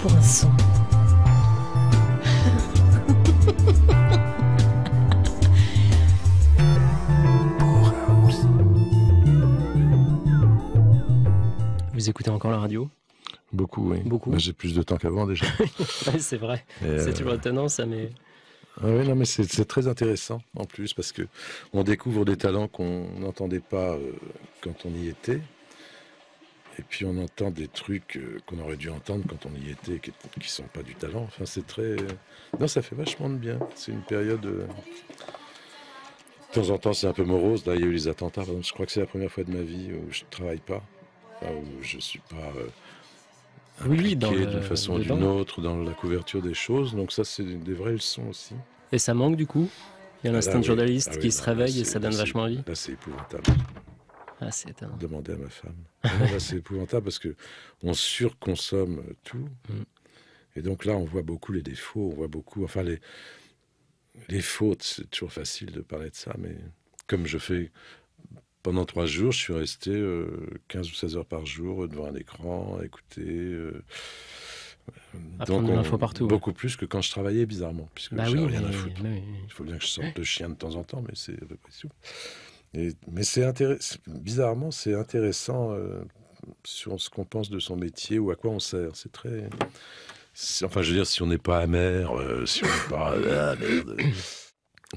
pour un son. Vous écoutez encore la radio ? Beaucoup, oui. Beaucoup. Bah, j'ai plus de temps qu'avant déjà. Ouais, c'est vrai. C'est toujours étonnant ça, mais... Ah oui, non, mais c'est très intéressant en plus parce que on découvre des talents qu'on n'entendait pas quand on y était. Et puis on entend des trucs qu'on aurait dû entendre quand on y était, qui sont pas du talent. Enfin, c'est très... Non, ça fait vachement de bien. C'est une période... De temps en temps, c'est un peu morose. Là, il y a eu les attentats. Par exemple, je crois que c'est la première fois de ma vie où je travaille pas. Enfin, où je suis pas... Oui, d'une façon ou d'une autre dans la couverture des choses. Donc ça, c'est des vraies leçons aussi. Et ça manque du coup ? Il y a l'instinct de journaliste qui se réveille et ça donne là, vachement envie. Là, c'est épouvantable. Ah, c'est étonnant. Demander à ma femme. Là, c'est épouvantable parce que on surconsomme tout. Et donc là, on voit beaucoup les défauts, on voit beaucoup... Enfin, les fautes, c'est toujours facile de parler de ça, mais comme je fais... Pendant 3 jours, je suis resté 15 ou 16 heures par jour devant un écran, à écouter. Apprendre de l'info partout. Beaucoup plus que quand je travaillais, bizarrement. Puisque j'ai rien à foutre. Oui. Il faut bien que je sorte le chien de temps en temps, mais c'est à peu près tout. Mais bizarrement, c'est intéressant sur ce qu'on pense de son métier ou à quoi on sert. C'est très... Enfin, je veux dire, si on n'est pas amer, si on n'est pas... merde.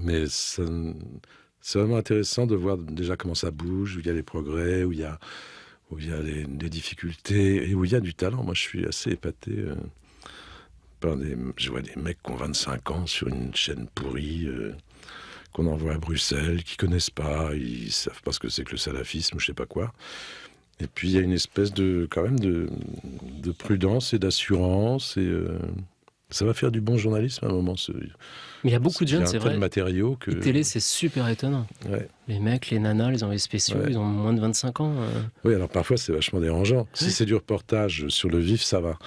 Mais ça... C'est vraiment intéressant de voir déjà comment ça bouge, où il y a les progrès, où il y a des difficultés et où il y a du talent. Moi, je suis assez épaté je vois des mecs qui ont 25 ans sur une chaîne pourrie qu'on envoie à Bruxelles, qui connaissent pas, ils savent pas ce que c'est que le salafisme ou je sais pas quoi. Et puis, il y a une espèce quand même de prudence et d'assurance et... ça va faire du bon journalisme à un moment. Mais il y a beaucoup de jeunes, c'est vrai. De matériaux que... Les télé, c'est super étonnant. Ouais. Les mecs, les nanas, les envoyés spéciaux, ils ont moins de 25 ans. Oui, alors parfois, c'est vachement dérangeant. Si c'est du reportage sur le vif, ça va.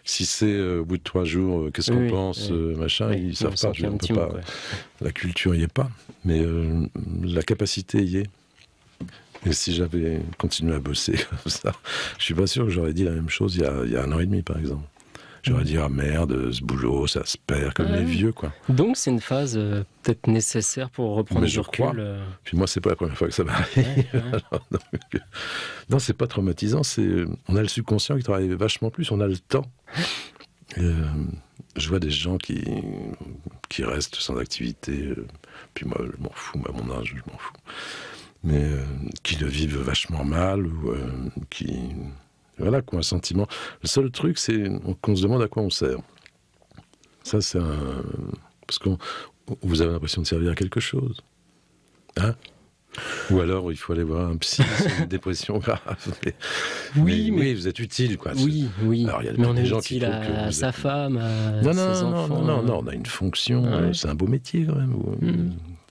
Si c'est au bout de 3 jours, qu'est-ce qu'on pense, machin, ils savent pas. La culture y est pas. Mais la capacité y est. Et si j'avais continué à bosser comme ça, je suis pas sûr que j'aurais dit la même chose il y a 1 an et demi, par exemple. J'aurais dit, ah merde, ce boulot, ça se perd comme les vieux, quoi. Donc c'est une phase peut-être nécessaire pour reprendre du recul. Puis moi, c'est pas la première fois que ça m'arrive. Non, c'est pas traumatisant, on a le subconscient qui travaille vachement plus, on a le temps. Je vois des gens qui restent sans activité, puis moi, je m'en fous, à mon âge, je m'en fous. Mais qui le vivent vachement mal, ou qui... Voilà, quoi, un sentiment. Le seul truc, c'est qu'on se demande à quoi on sert. Ça, c'est parce que vous avez l'impression de servir à quelque chose. Hein ? Ou alors, il faut aller voir un psy sur une dépression grave. Mais vous êtes utile, quoi. Oui. Alors, mais on est utile à sa femme, à ses enfants. Non, on a une fonction. C'est un beau métier, quand même.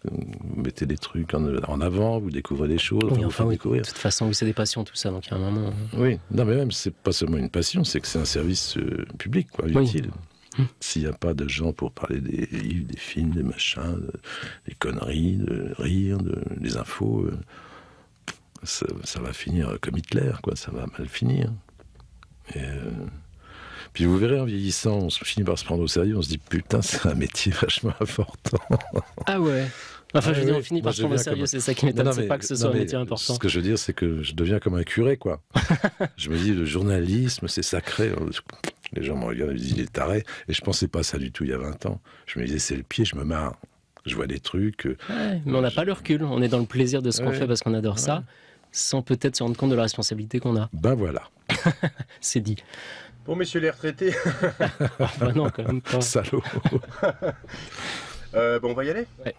Vous mettez des trucs en avant, vous découvrez des choses. De toute façon, c'est des passions, tout ça, donc il y a un moment... Oui, non, mais même, c'est pas seulement une passion, c'est que c'est un service public, quoi, utile. S'il n'y a pas de gens pour parler des livres, des films, des machins, des conneries, de rire, des infos, ça va finir comme Hitler, quoi, ça va mal finir. Puis vous verrez, en vieillissant, on finit par se prendre au sérieux, on se dit, putain, c'est un métier vachement important. Ah ouais. Enfin, je veux dire, on finit par se prendre au sérieux, c'est ça qui m'étonne, c'est pas que ce soit un métier important. Ce que je veux dire, c'est que je deviens comme un curé, quoi. Je me dis, le journalisme, c'est sacré. Les gens me regardent et me disent, il est taré. Et je pensais pas ça du tout il y a 20 ans. Je me disais, c'est le pied, je me marre. Je vois des trucs. Mais on n'a pas le recul, on est dans le plaisir de ce qu'on fait parce qu'on adore ça, sans peut-être se rendre compte de la responsabilité qu'on a. Ben voilà. C'est dit. Bon, messieurs les retraités. Enfin non, quand même pas. Salaud. Bon, on va y aller ? Ouais.